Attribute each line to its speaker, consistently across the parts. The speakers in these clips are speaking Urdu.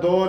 Speaker 1: 2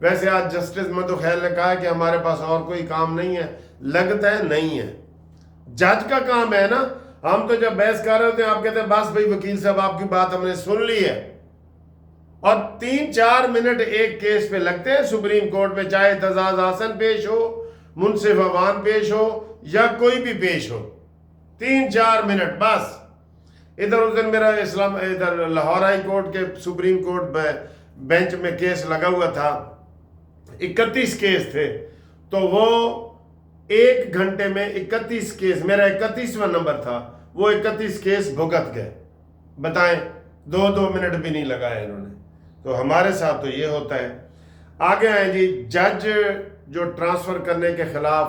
Speaker 1: ویسے آج جسٹس مدو خیل نے کہا ہے کہ ہمارے پاس اور کوئی کام نہیں ہے، لگتا ہے نہیں ہے، جج کا کام ہے نا. ہم تو جب بحث کر رہے ہوتے ہیں آپ کہتے ہیں بس بھائی وکیل صاحب آپ کی بات ہم نے سن لی ہے، اور 3-4 منٹ ایک کیس پہ لگتے ہیں سپریم کورٹ میں، چاہے اعتزاز حسن پیش ہو، منصف عوان پیش ہو یا کوئی بھی پیش ہو، 3-4 منٹ بس. ادھر اس دن میرا ادھر لاہور ہائی کورٹ کے سپریم کورٹ بینچ میں کیس لگا ہوا تھا، 31 کیس تھے، تو وہ 1 گھنٹے میں 31 کیس، میرا 31واں نمبر تھا، وہ 31 کیس بھگت گئے. بتائیں 2 منٹ بھی نہیں لگائے انہوں نے. تو ہمارے ساتھ تو یہ ہوتا ہے. آگے آئیں جی، جج جو ٹرانسفر کرنے کے خلاف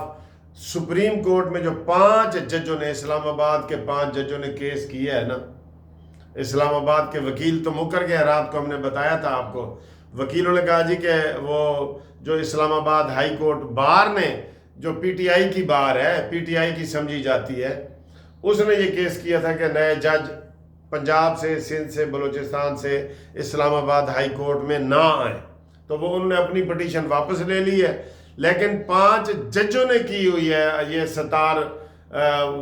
Speaker 1: سپریم کورٹ میں جو 5 ججوں نے، اسلام آباد کے 5 ججوں نے کیس کیا ہے نا، اسلام آباد کے وکیل تو مکر گئے، رات کو ہم نے بتایا تھا آپ کو. وکیلوں نے کہا جی کہ وہ جو اسلام آباد ہائی کورٹ بار نے، جو پی ٹی آئی کی بار ہے، پی ٹی آئی کی سمجھی جاتی ہے، اس نے یہ کیس کیا تھا کہ نئے جج پنجاب سے، سندھ سے، بلوچستان سے اسلام آباد ہائی کورٹ میں نہ آئیں. تو وہ انہوں نے اپنی پٹیشن واپس لے لی ہے، لیکن 5 ججوں نے کی ہوئی ہے یہ ستار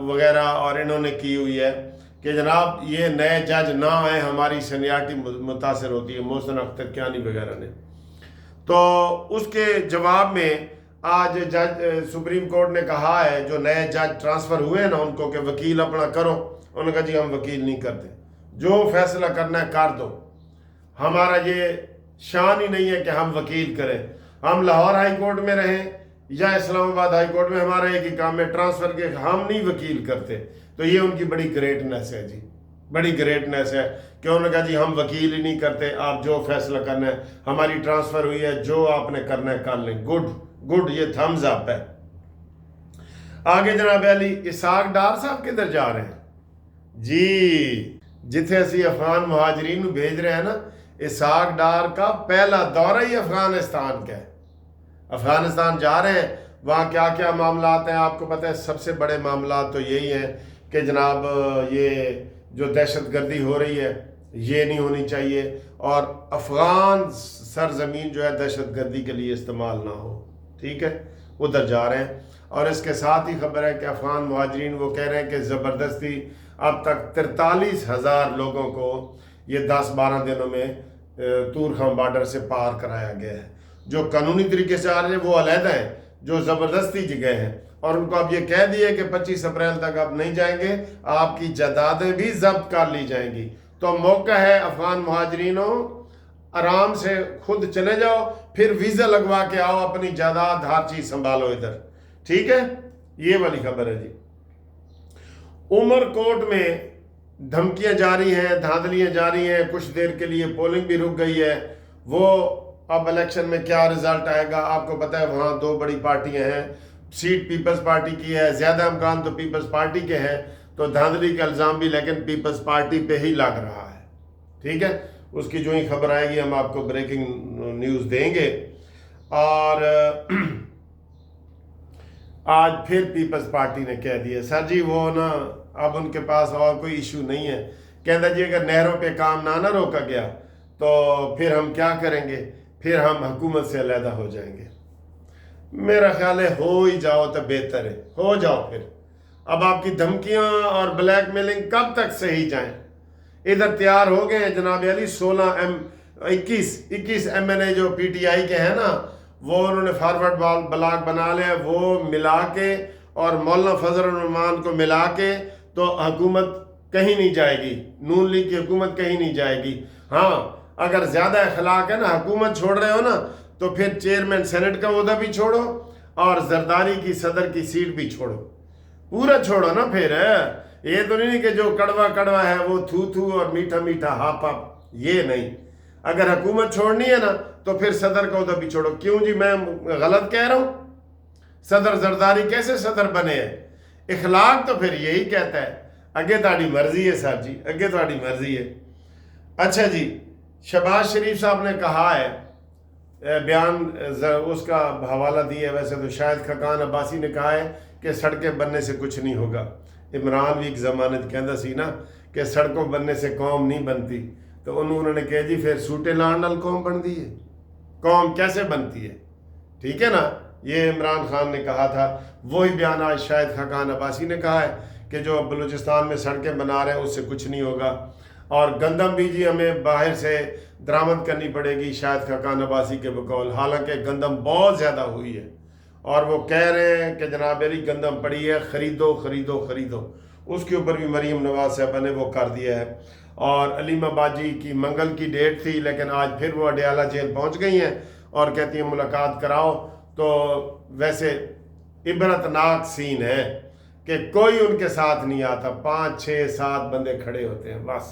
Speaker 1: وغیرہ، اور انہوں نے کی ہوئی ہے کہ جناب یہ نئے جج نہ آئیں، ہماری سینیارٹی متاثر ہوتی ہے، محسن اختر کیانی وغیرہ نے. تو اس کے جواب میں آج جج سپریم کورٹ نے کہا ہے جو نئے جج ٹرانسفر ہوئے نا ان کو کہ وکیل اپنا کرو. انہوں نے کہا جی ہم وکیل نہیں کرتے، جو فیصلہ کرنا ہے کر دو، ہمارا یہ شان ہی نہیں ہے کہ ہم وکیل کریں. ہم لاہور ہائی کورٹ میں رہیں یا اسلام آباد ہائی کورٹ میں، ہمارا ایک ہی کام ہے ٹرانسفر کے، ہم نہیں وکیل کرتے. تو یہ ان کی بڑی گریٹنیس ہے جی، بڑی گریٹنیس ہے کہ انہوں نے کہا جی ہم وکیل ہی نہیں کرتے، آپ جو فیصلہ کرنا ہے، ہماری ٹرانسفر ہوئی ہے، جو آپ نے کرنا ہے کر لیں. گڈ، یہ تھمز اپ ہے. آگے جناب علی اسحاق ڈار صاحب کدھر جا رہے ہیں جی؟ جتھے اسی افغان مہاجرین بھیج رہے ہیں نا، اسحاق ڈار کا پہلا دورہ ہی افغانستان کا ہے. افغانستان جا رہے ہیں، وہاں کیا کیا معاملات ہیں آپ کو پتہ ہے. سب سے بڑے معاملات تو یہی ہیں کہ جناب یہ جو دہشت گردی ہو رہی ہے یہ نہیں ہونی چاہیے، اور افغان سرزمین جو ہے دہشت گردی کے لیے استعمال نہ ہو. ٹھیک ہے، ادھر جا رہے ہیں. اور اس کے ساتھ ہی خبر ہے کہ افغان مہاجرین وہ کہہ رہے ہیں کہ زبردستی اب تک 43,000 لوگوں کو یہ 10-12 دنوں میں طور خان بارڈر سے پار کرایا گیا ہے. جو قانونی طریقے سے آ رہے ہیں وہ علیحدہ ہیں، جو زبردستی جگہ ہیں، اور ان کو اب یہ کہہ دیے کہ 25 اپریل تک آپ نہیں جائیں گے، آپ کی جائیدادیں بھی ضبط کر لی جائیں گی. تو موقع ہے افغان مہاجرینوں، آرام سے خود چلے جاؤ، پھر ویزا لگوا کے آؤ، اپنی جائیداد ہر چیز سنبھالو ادھر. ٹھیک ہے، یہ والی خبر ہے جی. عمر کوٹ میں دھمکیاں جاری ہیں، دھاندلیاں جاری ہیں، کچھ دیر کے لیے پولنگ بھی رک گئی ہے. وہ اب الیکشن میں کیا رزلٹ آئے گا آپ کو پتہ ہے. وہاں 2 بڑی پارٹیاں ہیں، سیٹ پیپلز پارٹی کی ہے، زیادہ امکان تو پیپلز پارٹی کے ہیں، تو دھاندلی کا الزام بھی لیکن پیپلز پارٹی پہ ہی لگ رہا ہے. ٹھیک ہے، اس کی جو ہی خبر آئے گی ہم آپ کو بریکنگ نیوز دیں گے. اور آج پھر پیپلز پارٹی نے کہہ دیا سر جی وہ نا اب ان کے پاس اور کوئی ایشو نہیں ہے. کہتا جی اگر نہروں پہ کام نہ روکا گیا تو پھر ہم کیا کریں گے، پھر ہم حکومت سے علیحدہ ہو جائیں گے. میرا خیال ہے ہو ہی جاؤ تو بہتر ہے، ہو جاؤ. پھر اب آپ کی دھمکیاں اور بلیک میلنگ کب تک صحیح جائیں. ادھر تیار ہو گئے ہیں جناب علی 21 ایم این اے جو پی ٹی آئی کے ہیں نا، وہ انہوں نے فارورڈ بلاک بنا لیا، وہ ملا کے اور مولانا فضل الرحمان کو ملا کے تو حکومت کہیں نہیں جائے گی، نون لیگ کی حکومت کہیں نہیں جائے گی. ہاں اگر زیادہ اخلاق ہے نا، حکومت چھوڑ رہے ہو نا، تو پھر چیئرمین سینٹ کا عہدہ بھی چھوڑو اور زرداری کی صدر کی سیٹ بھی چھوڑو، پورا چھوڑو نا. پھر یہ تو نہیں کہ جو کڑوا کڑوا ہے وہ تھو اور میٹھا میٹھا ہاپ ہاپ، یہ نہیں. اگر حکومت چھوڑنی ہے نا تو پھر صدر کا عہدہ بھی چھوڑو. کیوں جی میں غلط کہہ رہا ہوں؟ صدر زرداری کیسے صدر بنے ہیں؟ اخلاق تو پھر یہی کہتا ہے. اگے تہاڈی مرضی ہے صاحب جی، اگے تہاڈی مرضی ہے. اچھا جی، شہباز شریف صاحب نے کہا ہے، بیان اس کا حوالہ دیا ہے، ویسے تو شاید خاقان عباسی نے کہا ہے کہ سڑکیں بننے سے کچھ نہیں ہوگا. عمران بھی ایک زمانے کہندا سی نا کہ سڑکوں بننے سے قوم نہیں بنتی، تو انہوں نے کہا جی پھر سوٹے لان نال قوم بن دی ہے. قوم کیسے بنتی ہے، ٹھیک ہے نا. یہ عمران خان نے کہا تھا. وہی بیان آج شاہد خاقان عباسی نے کہا ہے کہ جو بلوچستان میں سڑکیں بنا رہے ہیں اس سے کچھ نہیں ہوگا، اور گندم بھی جی ہمیں باہر سے درآمد کرنی پڑے گی شاہد خاقان عباسی کے بقول. حالانکہ گندم بہت زیادہ ہوئی ہے اور وہ کہہ رہے ہیں کہ جناب علی گندم پڑی ہے، خریدو خریدو خریدو. اس کے اوپر بھی مریم نواز صاحبہ نے وہ کر دیا ہے. اور علیمہ باجی کی منگل کی ڈیٹ تھی، لیکن آج پھر وہ اڈیالہ جیل پہنچ گئی ہیں اور کہتی ہیں ملاقات کراؤ. تو ویسے عبرتناک سین ہے کہ کوئی ان کے ساتھ نہیں آتا، 5 6 7 بندے کھڑے ہوتے ہیں بس.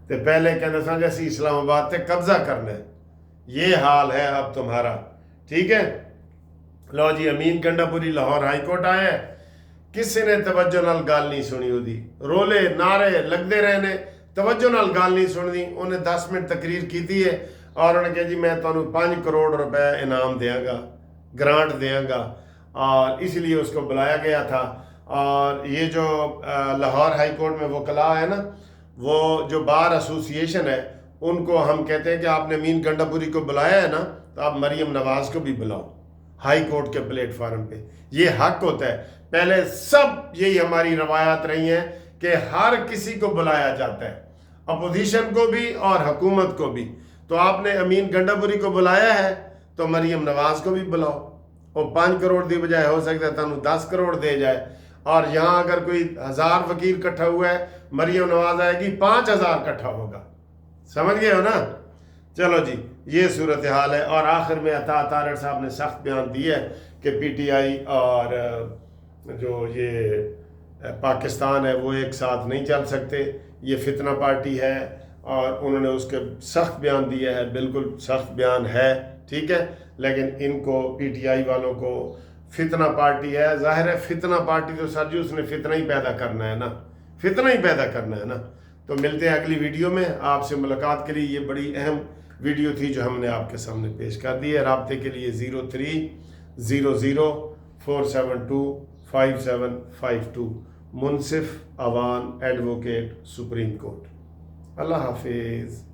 Speaker 1: تو پہلے کہتے سن جیسی اسلام آباد تے قبضہ کرنا ہے. یہ حال ہے اب تمہارا، ٹھیک ہے. لو جی امین گنڈا پوری لاہور ہائی کورٹ آیا ہے. کسی نے توجہ نال گل نہیں سنی، دی رولے نعرے لگتے رہے نے، توجہ نال گل نہیں سنی. انہیں 10 منٹ تقریر کی ہے اور انہوں نے کہا جی میں تمہیں 5 کروڑ روپے انعام دیاں گا، گرانٹ دیاں گا، اور اس لیے اس کو بلایا گیا تھا. اور یہ جو لاہور ہائی کورٹ میں وکلاء ہے نا، وہ جو بار ایسوسیشن ہے، ان کو ہم کہتے ہیں کہ آپ نے امین گنڈا پوری کو بلایا ہے نا، تو آپ مریم نواز کو بھی بلاؤ ہائی کورٹ کے پلیٹ فارم پہ. یہ حق ہوتا ہے. پہلے سب یہی ہماری روایات رہی ہیں کہ ہر کسی کو بلایا جاتا ہے، اپوزیشن کو بھی اور حکومت کو بھی. تو آپ نے امین گنڈا پوری کو بلایا ہے تو مریم نواز کو بھی بلاؤ. وہ 5 کروڑ دی بجائے ہو سکتا ہے تمہیں 10 کروڑ دے جائے. اور یہاں اگر کوئی 1000 وکیل کٹھا ہوا ہے، مریم نواز آئے گی 5000 کٹھا ہوگا. سمجھ گئے ہو نا. چلو جی یہ صورتحال ہے. اور آخر میں عطا تارڑ صاحب نے سخت بیان دیا ہے کہ پی ٹی آئی اور جو یہ پاکستان ہے وہ ایک ساتھ نہیں چل سکتے، یہ فتنہ پارٹی ہے. اور انہوں نے اس کے سخت بیان دیا ہے، بالکل سخت بیان ہے، ٹھیک ہے. لیکن ان کو پی ٹی آئی والوں کو فتنہ پارٹی ہے. ظاہر ہے فتنہ پارٹی تو سر جی اس نے فتنہ ہی پیدا کرنا ہے نا، فتنہ ہی پیدا کرنا ہے نا. تو ملتے ہیں اگلی ویڈیو میں. آپ سے ملاقات کے لیے یہ بڑی اہم ویڈیو تھی جو ہم نے آپ کے سامنے پیش کر دی ہے. رابطے کے لیے 030047255752 منصف اوان ایڈوکیٹ سپریم کورٹ. اللہ حافظ.